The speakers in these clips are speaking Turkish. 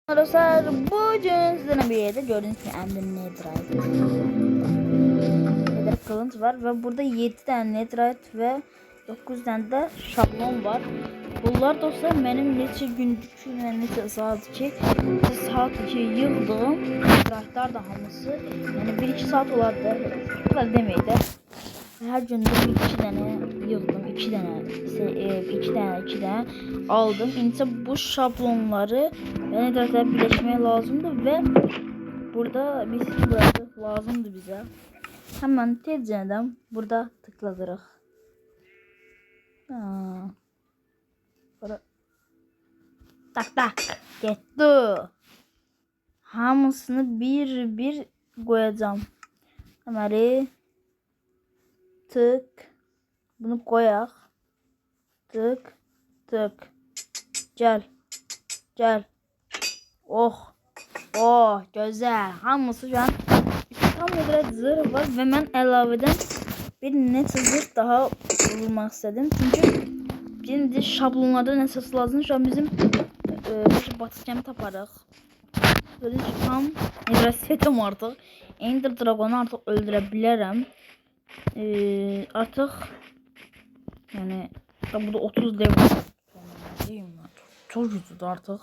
Arkadaşlar bugün sizinle bir yerde gördüğünüz gibi elimde netherite kılıç var ve burada 7 tane netherite ve 9 tane de şablon var. Bunlar dostlar benim neçə gündük ve neçə saat ki yığdığım netherite'lar da hamısı. Yani 1-2 saat olardı. Kadar demeyi de. Her günde 2 tane yığdım, 2 tane, 2 tane aldım. İnce bu şablonları ben de birleşmeye lazımdı ve burada biz burası lazımdı bize. Hemen tezcaneden burada tıkladırıq. Tak tak getdi. Hamısını bir bir koyacağım. Hemen tık. Bunu koyak. Tık tık. Gel. Gel. Oh. Oh güzel. Hamısı şu an tam olarak zırh var ve ben əlavədən bir neçə zırh daha vurmaq istedim. Çünkü şimdi şablonlarda nəsə lazım. Şu an bizim batıkemi taparıq. Böyle tam setim artık. Ender Dragon'u artık öldürebilirim. Artık yani burada 30 level değil mi? Çok güçlü artık.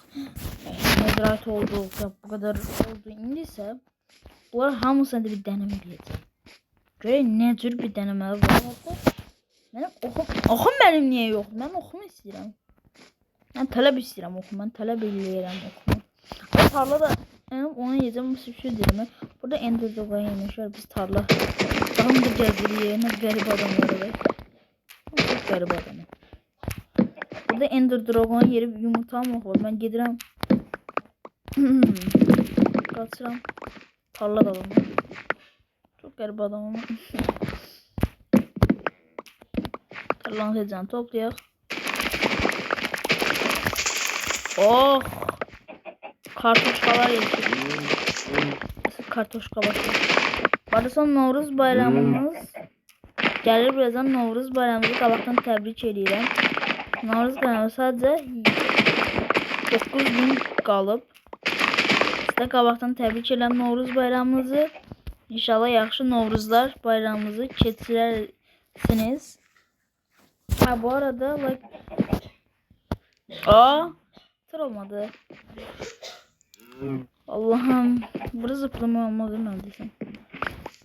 Netherite oldu. Bu kadar oldu. İndi ise bunlar hamısında bir deneme edeceğim. Göre ne tür bir deneme var. Benim okum benim niye yok? Ben okumu istiyorum. Ben talep istiyorum okum. Ben talep ediyorum okumu. Tarla da onu yiyeceğim. Bu şey dilimi. Burada Ender Dragon yemiş var. Biz tarla. Tam da geziliyor. Ne garip adamlar var. Çok garip adamlar. Burada Ender Dragon yeri yumurtam var. Ben gidiyorum. Kaçıram. Tarla da var. Çok garip adam ama. Tarlanı tezcan toplayaq. Oh! Kartoşkalar yetişir. Kartoşka başlıyor. Barışan Novruz bayramımız gəlir. Birazdan Novruz bayramımızı qabaqdan təbrik edirəm. Novruz bayramı sadəcə 9 gün qalıb. Sizə qabaqdan təbrik edirəm Novruz bayramımızı. İnşallah yaxşı Novruzlar bayramımızı keçirirsiniz. Ha bu arada like tır olmadı. Allah'ım burada zıplama olmadı neredeyse.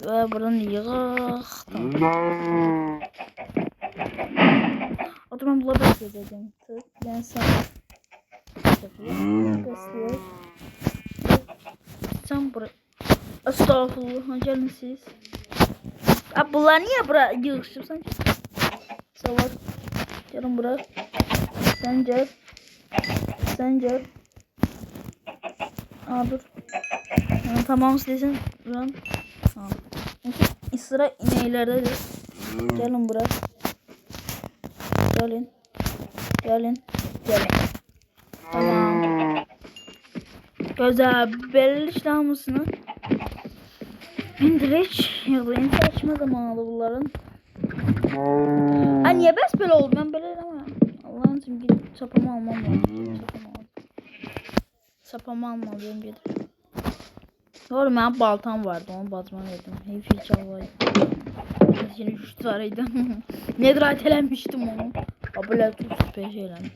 Ve buradan yığaq. Tamam. O zaman bunları da çözeceğim. Tık ben sana göster. Sen buraya. Estağfurullah gelin siz. Abi bunlar niye buraya yığışırsan? Salak. Gelin buraya. Sen gel. Sen gel. Dur. Tamam istesin. Tamam. Sıra ineklerdedir. Gelin buraya. Gelin. Gelin. Gelin. Tamam. Güzel. Belli işlemesini. İndireç. İndireç açma zamanı bunların. Niye bes böyle oldu? Ben böyle ama. Allah'ın için gidip çapamı almam lazım. Çapamı almalıyım gidip. Doğru benim baltam vardı. Onu batma verdim. Hiç çalmayı. Yine 3 taneydi. Netherite elenmiştim onu. Abla tut süper şeylendi.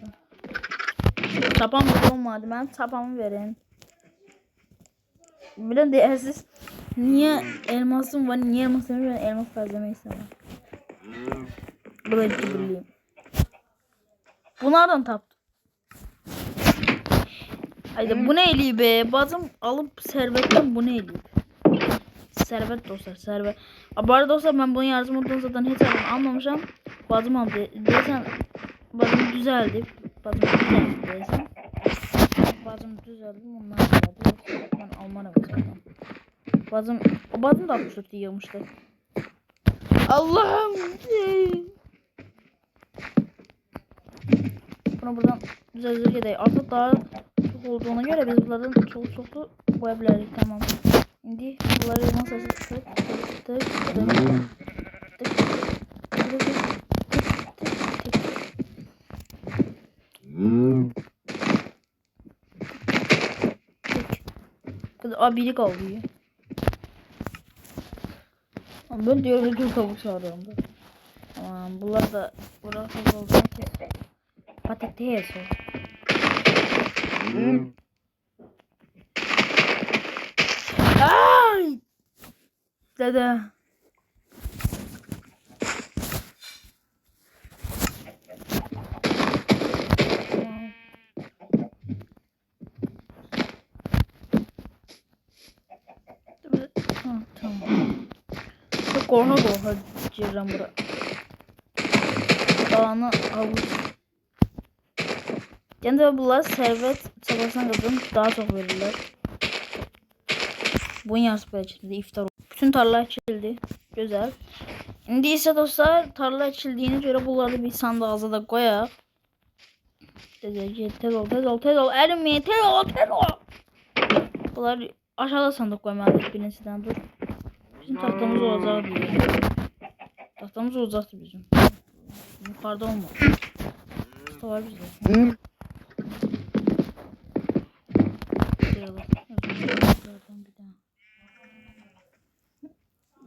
Çapam olmadı. Ben çapamı verin. Bile değersiz. Niye elmasım var? Niye elmasım var? Elmas fazlamayı istemem. Böyle bileyim. Bunlardan taptım. Haydi bu ne eli be? Bazım alıp servetten bu ne eli? Servet dostlar, servet. Bu arada dostlar ben bunun yardım olduğunu zaten hiç almamışım. Bazım aldı. Desen bazım düzeldi. Bazım düzeldi desen. Bazım düzeldi. Bunlar düzeldi. Ben almana bakalım. Bazım da 64 yığmıştı. Allah'ım. Bunu buradan düzeltecek edeyim. Artık daha çok olduğuna göre biz bunlardan çoklu koyabiliriz. Tamam. Şimdi bunları masası tık. Kız biri kaldı ya. Ama ben diğer bir tavuk çağırıyorum da. Tamam bunlar da burası oldu. Patates o. Ay! Dede. Tamam. Korna da hacıram bura. Dağını avuç. Kendi bunlar servet çabasına kadın daha çok verirler. Bunun yarısı böyle çıktı. İftar oldu. Bütün tarla açıldı. Güzel. Şimdi ise dostlar tarla açıldığına göre bunları bir sandığımıza da koyalım. Tez ol. Erimi tez ol. Bunlar aşağıda sandık koymadık birincisinden dur. Bizim tahtamız olacak diye. Tahtamız olacaktı bizim. Yukarıda olmadı. Tahta var bizde.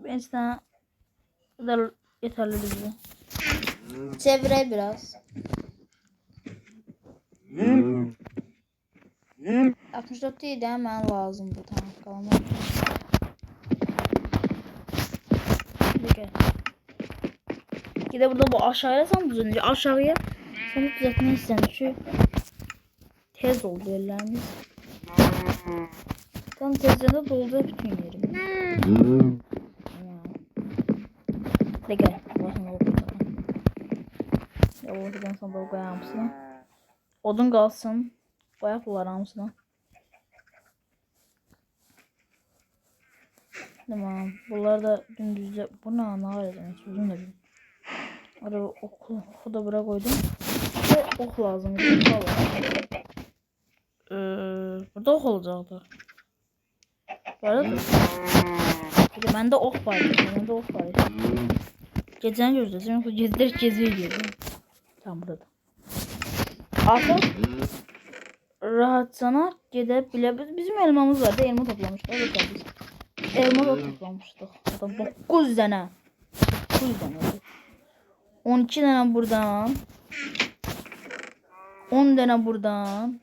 Ben sana kadar yeterli bize. Çevire biraz. 64 değil de hemen lazımdı. Tamam kalma. Bir de burada bu aşağıya sen düzenli. Aşağıya sana düzeltmeyi istedim. Şu tez oldu ellerimiz. Tam tezlerinde doldu bütün yerim. De gel. Bakın orada. Ya oradan sonra da koyar mısın? Odun kalsın. Koyak var mısın? Tamam. Bunlar da dümdüzce. Bu ne var demek? Uzun da bir. Araba oku da buraya koydum. Ve ok lazım. Burada ok olacaktı. Bu arada bende ok var. Geceden göreceğiz. Çünkü geceleri geziyor geliyor. Tamam burada. Artık rahat sana gidebiliriz. Bizim elmamız vardı. Elma toplamıştık. Evet biz. Elma da toplamıştık. 9 tane. 9 tane. 12 tane buradan. 10 tane buradan.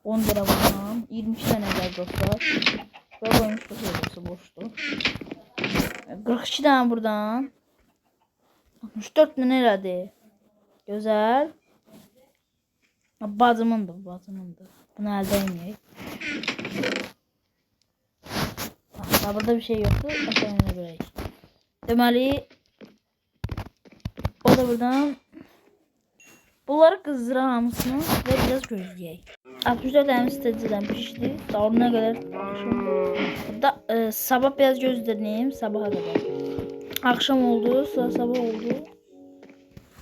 10 tane buradan. 22 tane var dostlar. Böyle koymuş burası boştu. 42 tane buradan. 64 tane herhalde. Güzel. Bazımındı. Bunu elde etmeyeyim. Burada bir şey yoktu. Aşağıya böyle. Demeli o da buradan bunları kızdıramamısını ve biraz gözleyeyim. 64 tane siteciden pişti. Doğruna kadar burada sabah biraz gözledim. Sabaha kadar. Akşam oldu. Sabah oldu.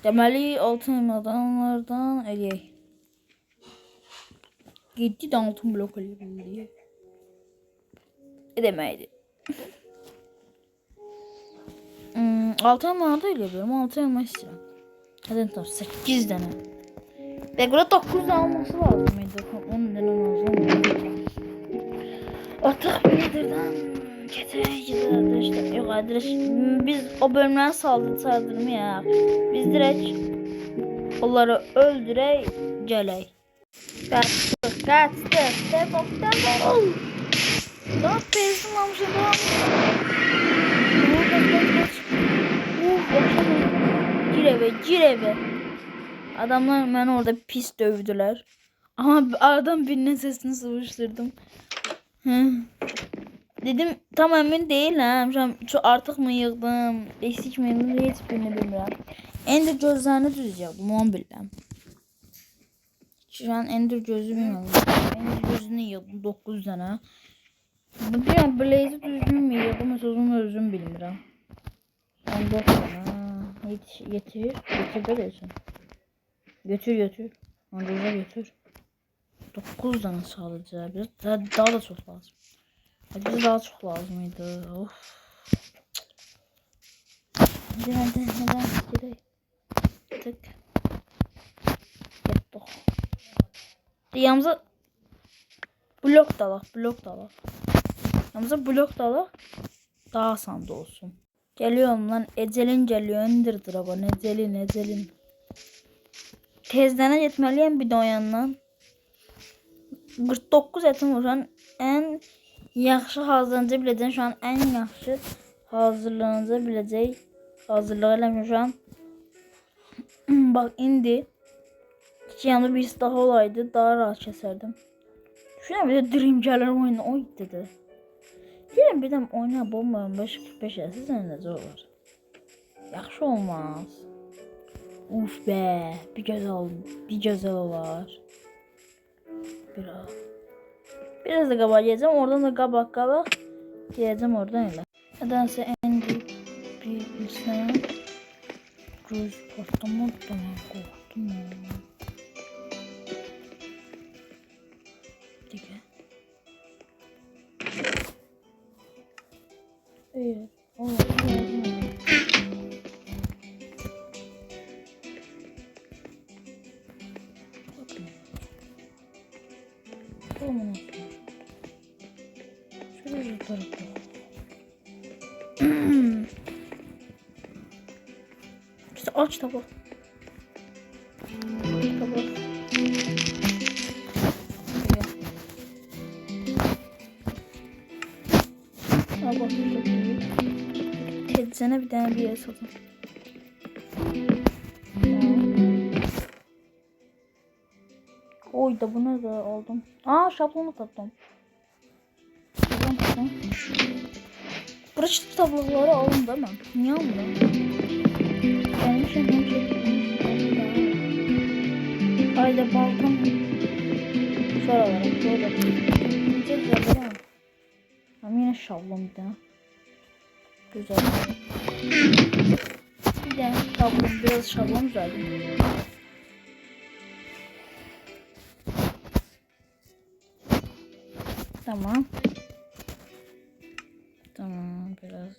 Demeli altın elmadan eləyək. 7 tane altın blok eləyək. Deməkdir. Altın elma da eləyəm. Altın elma istəyirəm. Hadi tamam 8 tane. Ve burada 9 tane olması lazım. 10 tane lazım. Artık bildirden getireceğiz arkadaşlar. Yok arkadaş biz o bölümden saldırmaya. Biz direkt onları öldürey geley. Kaçtık. Defol. Daha bezdim almışım. Gir eve. Adamlar beni orada pis dövdüler. Ama adam birinin sesini sıvıştırdım. Dedim tam emin değilim. Şu artık mı yıktım? Eksik mi yıktım? Hiçbirini bilmiyorum. Ender gözlerini düzeceğim. Onu bilmem. Şu an Ender gözü bilmiyorum. Ender gözünü yıktım 9 tane. Bir Blaze'i düzgün mü yıktım? Sözümü özüm bilmiyorum. 14 tane. Getir de desin. Götür. Anadolu'ya götür. 9 tane sağlayacağız. Biraz daha da çok lazım. Bize daha çok lazımydı. Of. Neden gidelim. Tık. Yaptık. Yanımıza blok da var. Yalnız blok da alaq. Daha asan da olsun. Geliyorum lan. Ecelin geliyor. İndir dragon. Ecelin. Tezdən getməliyəm bir də o yandan. 49 etim var. Şu an en yaxşı hazırlanıca biləcək. Şu an en yaxşı hazırlanıca biləcək. Hazırlığı eləmişim şu an. Bak indi. Hiç yanında birisi daha olaydı. Daha rahat keserdim. Düşünün bir de Dream gəlir oyunu. Oy dedi. Deyirəm bir də oyuna bomba 545 eləsiz necə olur. Yaxşı olmaz. Uf be. Bir gözəl olar. Biraz da qabaq yiyeceğim. Oradan da qabaq yiyeceğim oradan elə. Nedense en bir insan göz patlamadı da ben korktum ya. Dige. Evet. Şöyle yukarı. İşte aç tabak. Tedzene bir tane bir yere satın. Oy da bunu da aldım. Aa şablonu tattım. Bıraç tabloları aldım değil mi? Niye aldım? Benim için ayda balkon sonra olarak böyle güzel ama ama yine şablon bir daha güzel bir de şablon biraz şablon güzel tamam biraz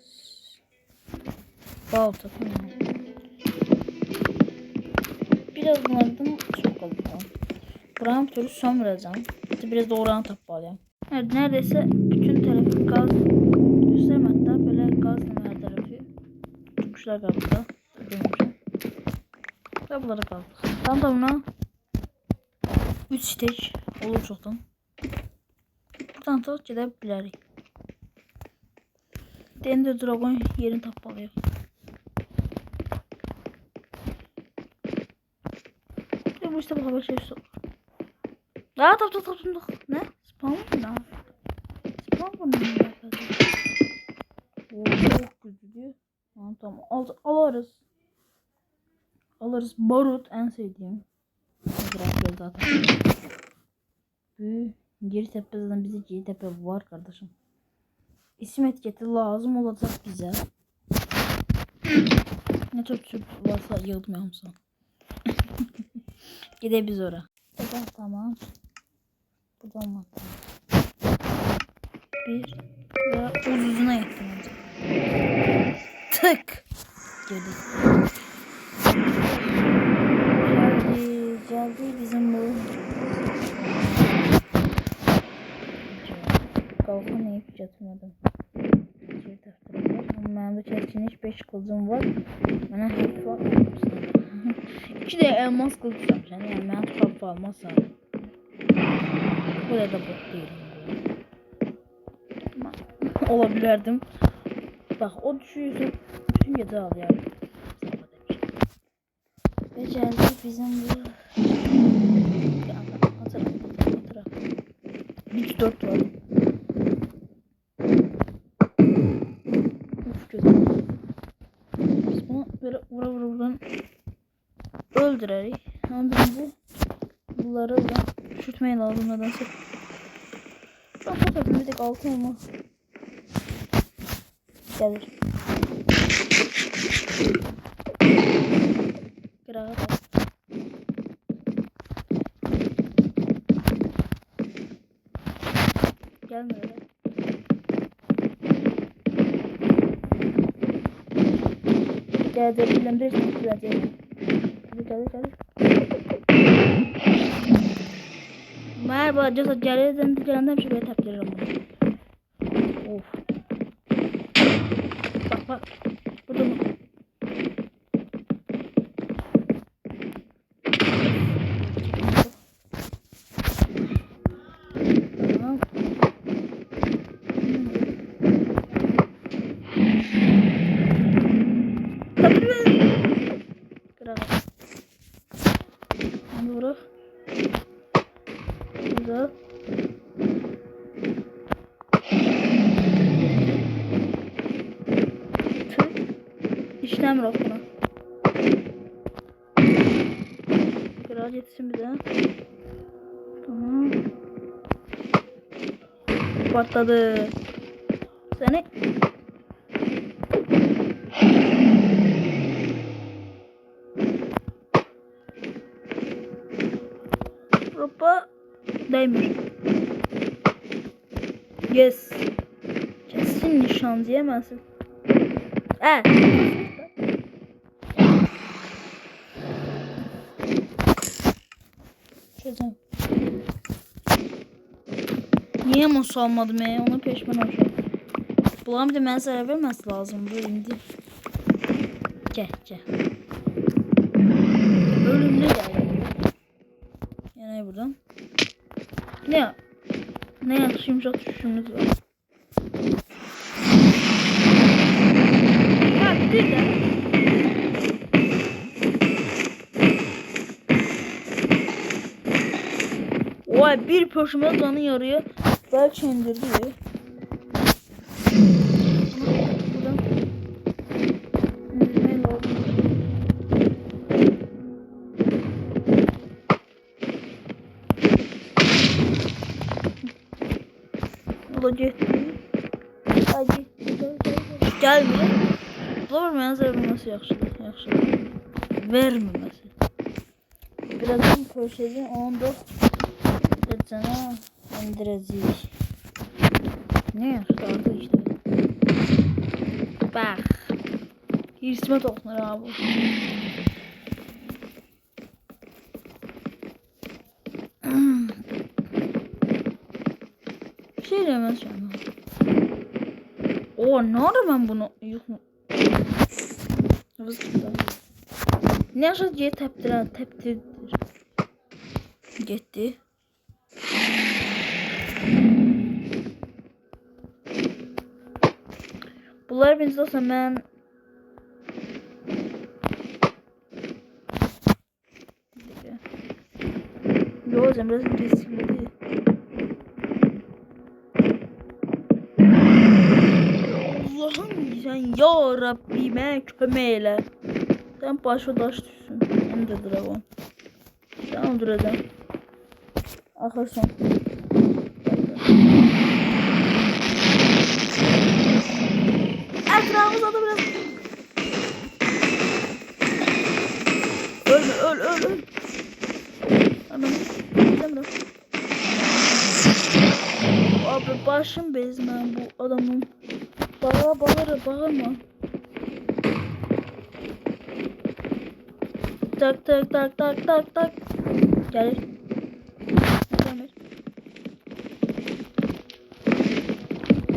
balta tamam biraz bunlardan çok aldım. Buranın türü sömüreceğim. Biraz da oranı tapmalıyım. Evet, neredeyse bütün tarafı gaz göstereyim, hatta böyle gazla her tarafı tutmuşlar galiba. Ve bunları kaldı. Tam da buna 3 stage olur çoktan. Buradan da gidebiliriz. Ender Dragon yerini tapmalıyım. Bu işte bu kadar şey yok. Aa taptım. Ne? Spam mı? Spam mı? Oo, çok güzel. Tamam. Alırız. Barut en sevdiğim. Bırakıyor zaten. Giritepe zaten bize Giritepe var kardeşim. İsim etiketi lazım olacak bize. Ne çok sürpriz varsa yığılmayalım son. Gidebiliriz oraya. Evet tamam. Buradan olmadı. Bir ve uzuna yaptım önce. Tık. Geldi bizim bu. Kalkan hiç yatmadım. Benim de çerçeğin hiç 5 kılıcım var. Bana hep var. 2 de elmas kılıcım. Yani ben tuhaf almazsam. Buraya da bot değilim. Olabilirdim. Bak o düşüyorsa bütün gece ağlayalım. Ve geldi bizim bu. Hatıra. 3-4 var. Uf güzel. Biz bunu böyle vura öldüreriz. Ama bizi bunları da şutmaya lazım nedense. Şu an fotoğrafını bir tek altın olmaz. Gelir. Kırağa bak. Gelme öyle. Geldi bir güzel. Geldi. Merhaba, gelenden bir şuraya taptırırım. Of. Bak bak. Burada mı? Tamam. Bravo. Bunu bırak. Güzel. İşlem yok buna. Biraz yetişsin bir de. Tamam. Patladı. Seni. Hoppa. Değmiş. Yes. Kesin nişan diyemezsin. Çözüm. Niye masa almadım ya? Ona peşman olacağım. Bulan bir de mən zarar verməsi lazımdır indi. Gel. Ölümlü geldi. Yani buradan. Ne yaxşı yumuşaq düşüşümüz var. Bir de. Vay bir poşuma canı yarıyor. Belki indirdi. Buradan. İndirmeyi lazım. Olacak. Hadi. Gelmiyor. Doğru mu? Yazarılması yaxşıdır. Verməməsi. Birazdan köşeden 14 cana indirəcəyik. Ne yaxşıdır işte. Bak. Hirsime toxunur abi. Bir şey demez şu an. O ne oldu ben bunu? Yok mu? Ne yaşadı diye teptir. Gitti. Bunlar benziyorsa ben Yo biraz riskli değil. Allah'ım sen ya Rabbime kömeyle. Sen başa taş düşsün. Hem de dragon. Sen öldüreceğim. Ahır son. Etrafımıza da biraz. Ölme öl. Hemen. Bırak. Abi başım bezme bu adamın. Bağırma. Tak. Gel.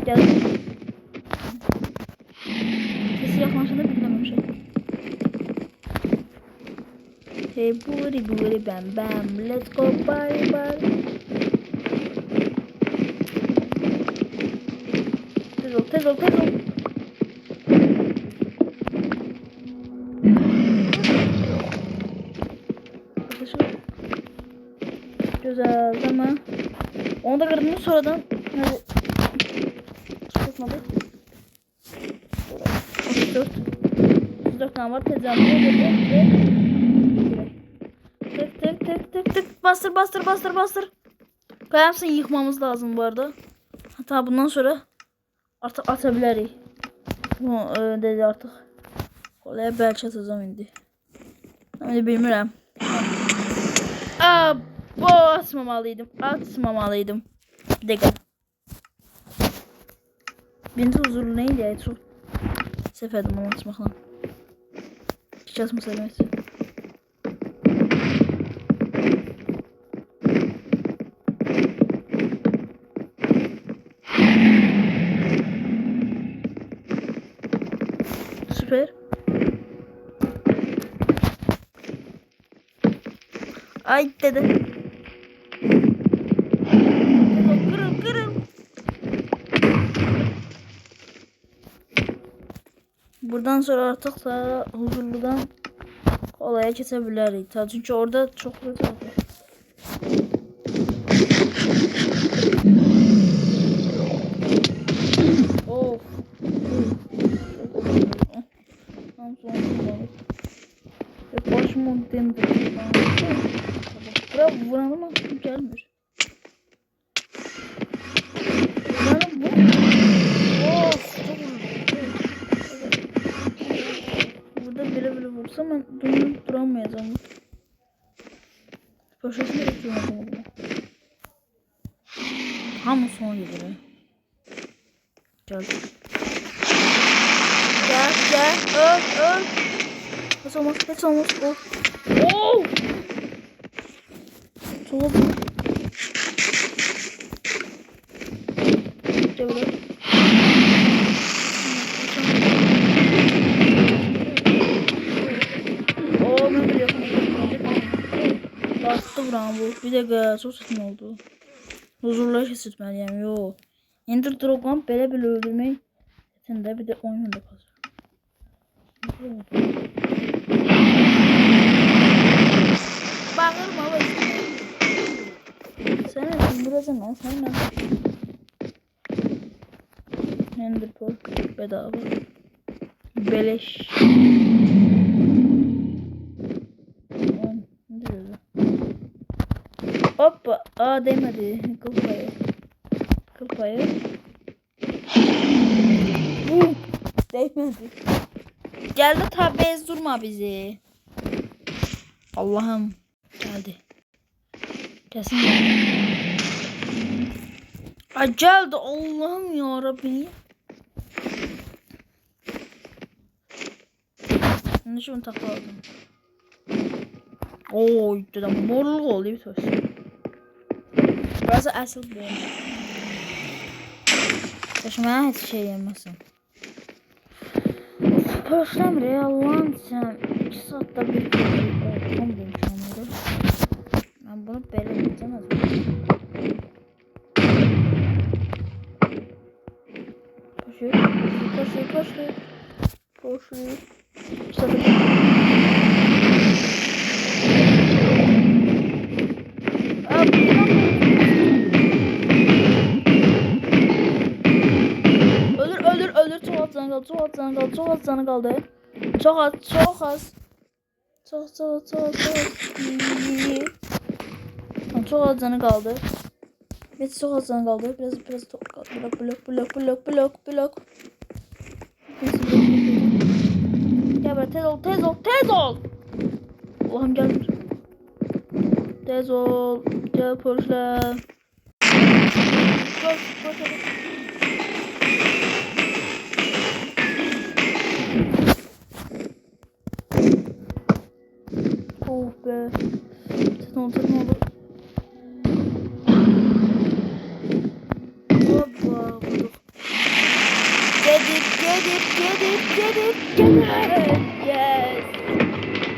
Gel. Sesi yaklaşında bilmem şey. Hey booty bam let's go bye. Tez ol. Güzel tamam. Onu da kırdım sonradan. Hadi. Çıkmadı. 34 tane var. Tezahürde tık. Bastır. Kayamsın yıkmamız lazım bu arada. Hatta bundan sonra artık atabiliriz. Bu dedi artık. Kolaya belki atacağım indi. Ama bilmirəm. Bu atmamalıydım. Bir dakika. Birinci huzurlu neydi ya? Çok seferdim onu atmakla. Hiç asma söylemesi. Süper. Ay dede. Kırıl kırıl. Buradan sonra artık da huzurludan olaya geçebiliriz. Çünkü orada çok güzel. Of. Tam sonra başımı demdim. Buraya vuran ama gelmiyor. Vuranım bu. Of. Çok vurdu. Burada bile vursam ben duramayacağım. Başlasını bekliyorum bunu. Tam son geliyor. Gel. Gel. Öl. Hiç olmaz. Oh. Sola dur. Gel buraya. Ben biliyorum. Bastı buram bu. Bir dakika çok sesin oldu. Huzurla hissetmeliyim. Yo. Ender Dragon böyle öldürmeyi. Sen de bir de oyunda kalır. Bağırma bak. Sen öldüreceğim lan. Sen ne? Ender Pearl bedava. Beleş. Hoppa. Aa değmedi. Kıl payı. Değmedi. Geldi tabi durma bizi. Allah'ım. Geldi. Kesin geldi. Ay geldi Allah'ım ya Rabbi. Şunu takladım. Oy dedim morluk oldu bir söz. Burası asıl bu. Başıma hiç şey yemesin. Pörsem re Allah'ın sen 2 saatte bir tam demiş onları. Ben bunu böyle bitemez miyim? Koşuyor. Ölür çok az canı kaldı. Çok az canı kaldı. Çok az. Çok az canı kaldı. Evet çok az canı kaldı. Biraz çok kaldı. Blok. Gel böyle tez ol. Allah'ım gel. Tez ol. Gel polisler. Koş. Oh be. Sen oldu. Hoppa. Get it.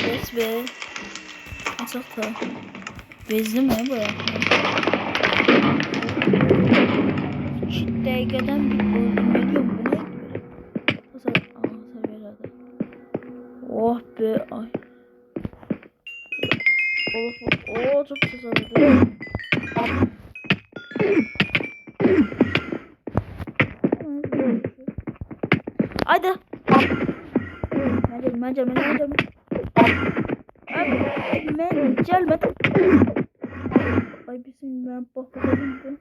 Yes be. Çok da. Bezli mi bu ya? Çitteyken bir öldürmeliyorum bu ne? Seviyelerde. Oh be ay. Oh çok güzel oldu. Haydi. Ben gelmedim. Ay bismillah bakalım.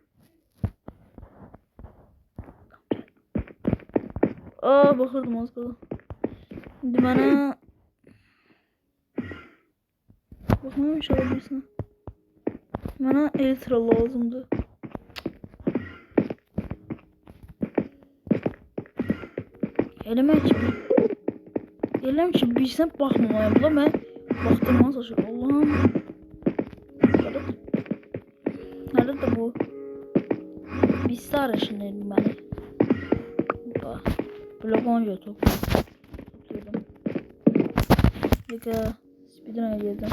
Aa bakırdım az kaldı. Şimdi bana bakmamış olabilirsin. Bana elitra lazımdı. Elime hiç bilsem bakmamaya bula ben baktırmaya çalışıyorum. Allah'ım. Nerede bu? Biz arasındaydım ben. Blok 10 topluyorum. Dakika. Speedrun eləyəcəm.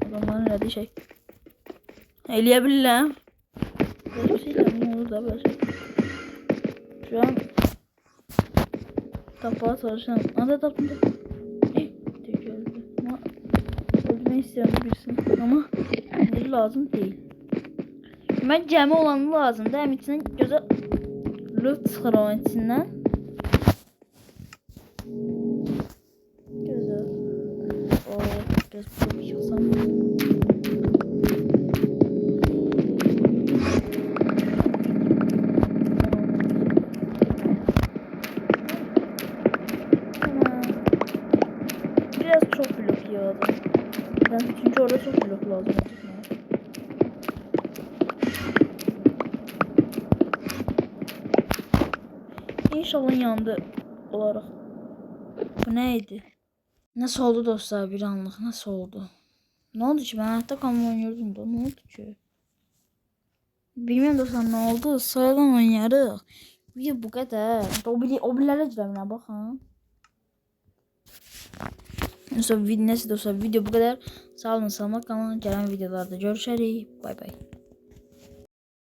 Adamların elədiyi şey. Eləyə bilirəm. Böyle bir şey de mi olur da böyle şey. Şu an tapmaya çalışıyorum. Anda taptım da. Tek öldü. Ama öldürmeyi istiyorum birisini. Ama biri lazım değil. Ben cəmi olanı lazımdır. Hem içinden gözə loot çıxır onun içindən. Gözəl. Göz bir yıksam. Biraz çok blok yağdı. Çünkü orada çok blok lazım. İnşallah yandı olarak. Bu neydi? Nasıl oldu dostlar bir anlık? Nasıl oldu? Ne oldu ki? Ben hayatta kalma oynuyordum da. Ne oldu ki? Bilmiyorum dostlar ne oldu. Sıradan oynarıq. Video bu kadar. O bilərə girəminə baxın. Neyse dostlar video bu kadar. Sağ olun, sağlık kalın. Gelen videolarda görüşürüz. Bay bay.